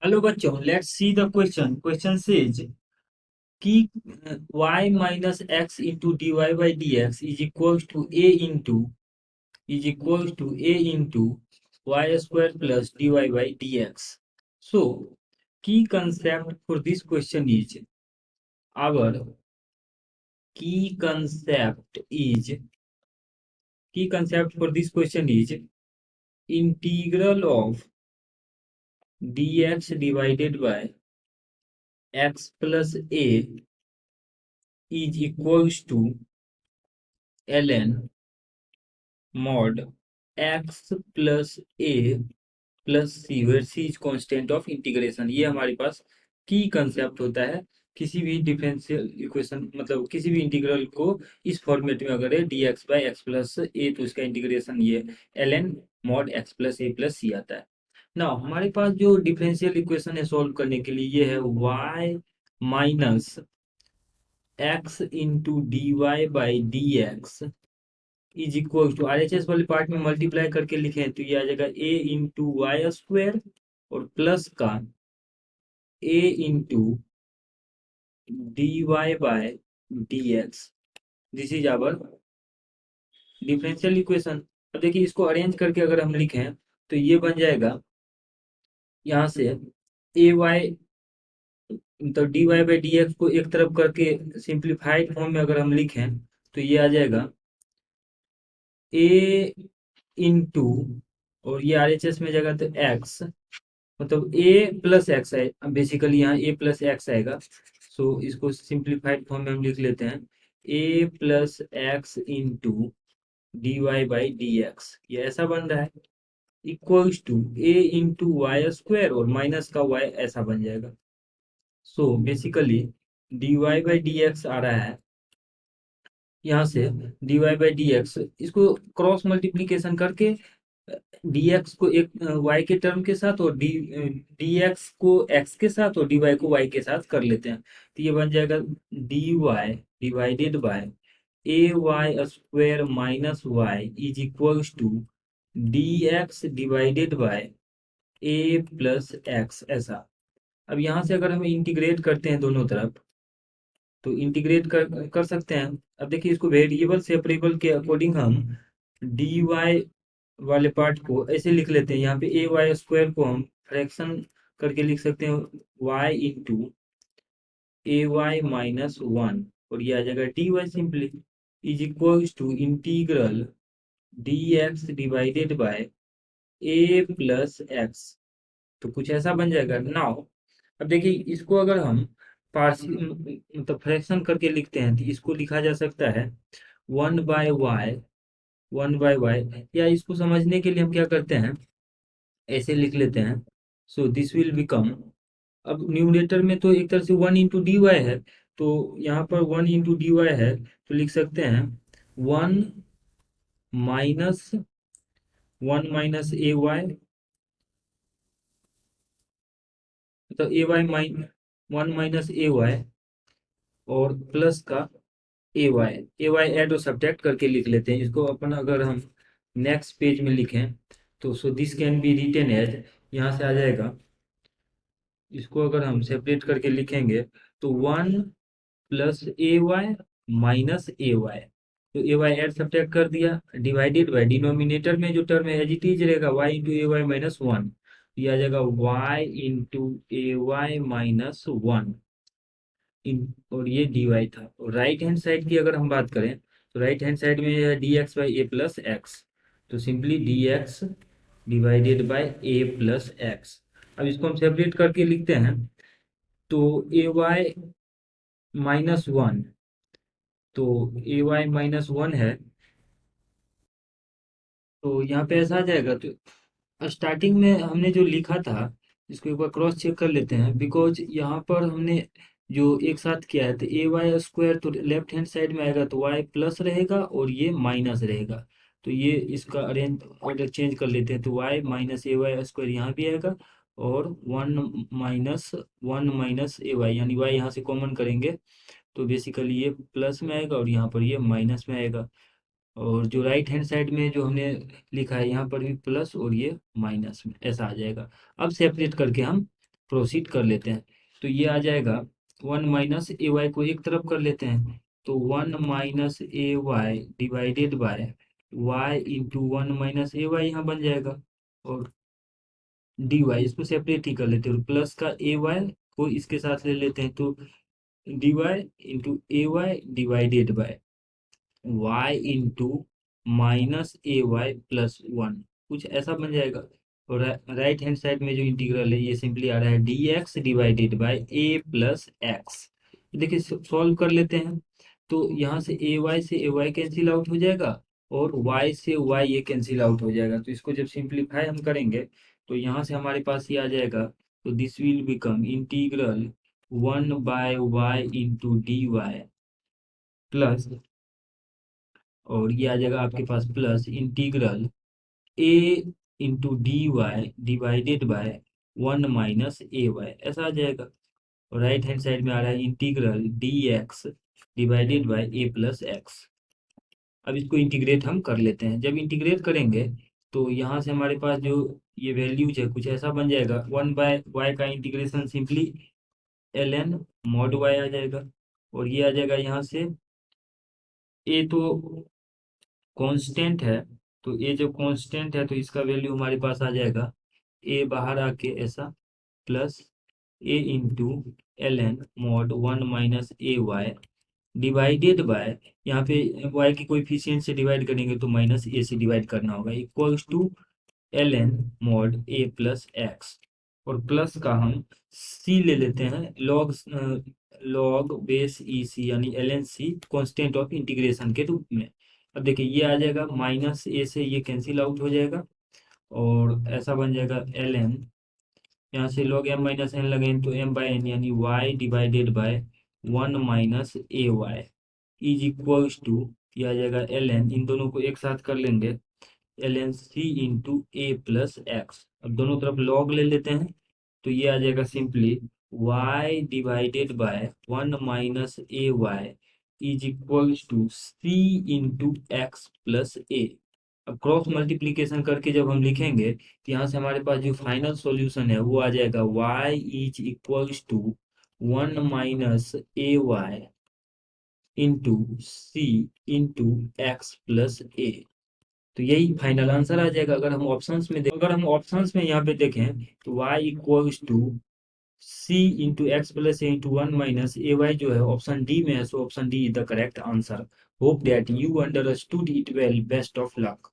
Hello बच्चों, let's see the question. Question says कि y minus x into d y by d x is equal to y square plus d y by d x. So key concept for this question is our key concept for this question is integral of dx divided by x plus a is equals to ln mod x plus a plus c, where c is constant of integration. ये हमारे पास की concept होता है। किसी भी differential equation मतलब किसी भी इंटीग्रल को इस फॉर्मेट में अगर है d x by x plus a, तो इसका इंटीग्रेशन ये l n mod x plus a plus c आता है ना। हमारे पास जो डिफरेंशियल इक्वेशन है सॉल्व करने के लिए, ये है y minus x into d y by d x is equal to r h s वाले पार्ट में मल्टीप्लाई करके लिखें तो ये आ जाएगा ए इंटू वाई स्क्वायर और प्लस का a into d y by d x. This is our differential equation. अब देखिए, इसको अरेंज करके अगर हम लिखें तो ये बन जाएगा यहाँ से ए वाई, तो d y by d x को एक तरफ करके सिंप्लीफाइड फॉर्म में अगर हम लिखें तो ये आ जाएगा ए इंटू, और ये आर एच एस में जाएगा तो एक्स, मतलब ए प्लस एक्स है। बेसिकली यहाँ ए प्लस एक्स आएगा। सो इसको सिंप्लीफाइड फॉर्म में हम लिख लेते हैं a plus x into d y by d x, ये ऐसा बन रहा है equals to a into y square और माइनस का वाई, ऐसा बन जाएगा। So basically d y by d x आ रहा है यहाँ से d y by d x, इसको क्रॉस मल्टीप्लीकेशन करके dx को एक y के टर्म के साथ और dx को x के साथ और dy को y के साथ कर लेते हैं, तो ये बन जाएगा dy divided by a y square minus y is equals to dx divided by a plus x, ऐसा। अब यहाँ से अगर हम इंटीग्रेट करते हैं दोनों तरफ तो इंटीग्रेट कर सकते हैं। अब देखिए, इसको वेरिएबल सेपरेबल के अकॉर्डिंग हम डी वाई वाले पार्ट को ऐसे लिख लेते हैं। यहाँ पे ए वाई स्क्वायर को हम फ्रैक्शन करके लिख सकते हैं y into a y minus one, और ये आ जाएगा d y simply is equals to integral d x divided by a plus x, तो कुछ ऐसा बन जाएगा नाउ। अब देखिए, इसको अगर हम पार्शियल मतलब फ्रैक्शन करके लिखते हैं तो इसको लिखा जा सकता है वन बाय वाई, या इसको समझने के लिए हम क्या करते हैं, ऐसे लिख लेते हैं। सो दिस विल बिकम, अब न्यूमरेटर में तो एक तरह से वन इंटू डी वाई है, तो यहाँ पर वन इंटू डी वाई है तो लिख सकते हैं वन माइनस ए वाई, मतलब वन माइनस ए वाई और प्लस का ए वाई ऐड और सब्ट्रैक्ट करके लिख लेते हैं। इसको अपन अगर हम नेक्स्ट पेज में लिखें तो so this can be written as, यहाँ से आ जाएगा, इसको अगर हम सेपरेट करके लिखेंगे तो वन प्लस ए वाई माइनस ए वाई, तो ए वाई एड सब्ट्रैक्ट कर दिया, डिवाइडेड बाय डिनोमिनेटर में जो टर्म है एज इट इज रहेगा y into a y minus one, ये आ जाएगा y into a y minus one इन, और ये डी वाई था। और राइट हैंड साइड की अगर हम बात करें तो राइट हैंड साइड में है d x by a plus x, तो simply d x divided by a plus x. अब इसको हम सेपरेट करके लिखते हैं तो ए वाई माइनस वन, तो ए वाई माइनस वन है, तो यहाँ पे ऐसा आ जाएगा। तो स्टार्टिंग में हमने जो लिखा था इसको एक बार क्रॉस चेक कर लेते हैं, बिकॉज यहाँ पर हमने जो एक साथ किया है तो ए वाई स्क्वायर तो लेफ्ट हैंड साइड में आएगा तो वाई प्लस रहेगा और ये माइनस रहेगा, तो ये इसका अरेंज ऑर्डर चेंज कर लेते हैं तो वाई माइनस ए वाई स्क्वायर यहाँ भी आएगा और वन माइनस ए वाई, यानी वाई यहाँ से कॉमन करेंगे तो बेसिकली ये प्लस में आएगा और यहाँ पर ये माइनस में आएगा। और जो राइट हैंड साइड में जो हमने लिखा है यहाँ पर भी प्लस और ये माइनस में, ऐसा आ जाएगा। अब सेपरेट करके हम प्रोसीड कर लेते हैं। तो ये आ जाएगा 1 - ay को एक तरफ कर लेते हैं, तो 1 - ay divided by y into 1 - ay यहाँ बन जाएगा, और dy इसको सेपरेट ही कर लेते हैं, और प्लस का ay को इसके साथ ले लेते हैं, तो dy into ay divided by y into -ay plus 1, कुछ ऐसा बन जाएगा। और राइट हैंड साइड में जो इंटीग्रल है ये सिंपली आ रहा है dx divided bye a plus x. देखिए सॉल्व कर लेते हैं, तो यहाँ से से ay कैंसिल आउट हो जाएगा, और y से y ये कैंसिल आउट हो जाएगा। तो इसको जब सिंप्लीफाई हम करेंगे तो यहाँ से हमारे पास ये आ जाएगा, तो this will become integral 1/y into d y plus, और ये आ जाएगा आपके पास plus integral a into d y divided by 1 - ay, ऐसा आ जाएगा। और राइट हैंड साइड में आ रहा है integral dx divided bye a plus x. अब इसको इंटीग्रेट हम कर लेते हैं। जब इंटीग्रेट करेंगे तो यहाँ से हमारे पास जो ये वैल्यूज है कुछ ऐसा बन जाएगा, 1/y का integration simply ln mod y आ जाएगा, और ये आ जाएगा यहाँ से a तो कांस्टेंट है, तो ये जो कांस्टेंट है तो इसका वैल्यू हमारे पास आ जाएगा a बाहर आके ऐसा, plus a into ln mod 1 - ay divided by, यहाँ पे y की कोएफिशिएंट से डिवाइड करेंगे तो -a से डिवाइड करना होगा, equals to ln mod a plus x, और प्लस का हम c ले लेते हैं, log बेस ई सी यानी ln c constant of integration के रूप में। अब देखिए ये आ जाएगा -a से ये कैंसिल आउट हो जाएगा, और ऐसा बन जाएगा ln, यहाँ से log m - n लगेंगे तो m/n यानी y divided by 1 - ay is equals to, ये आ जाएगा ln, इन दोनों को एक साथ कर लेंगे, ln c into a plus x. अब दोनों तरफ log ले लेते हैं, तो ये आ जाएगा simply y divided by 1 - ay is equals to c into x plus a। अब क्रॉस मल्टीप्लीकेशन करके जब हम लिखेंगे तो यहाँ से हमारे पास जो फाइनल सॉल्यूशन है वो आ जाएगा y is equals to 1 - ay into c into x plus a. तो यही फाइनल आंसर आ जाएगा। अगर हम ऑप्शंस में यहाँ पे देखें तो y equals to c into x plus a into 1 - ay जो है ऑप्शन डी में है, so option D is the correct answer. Hope that you understood it well. Best of luck.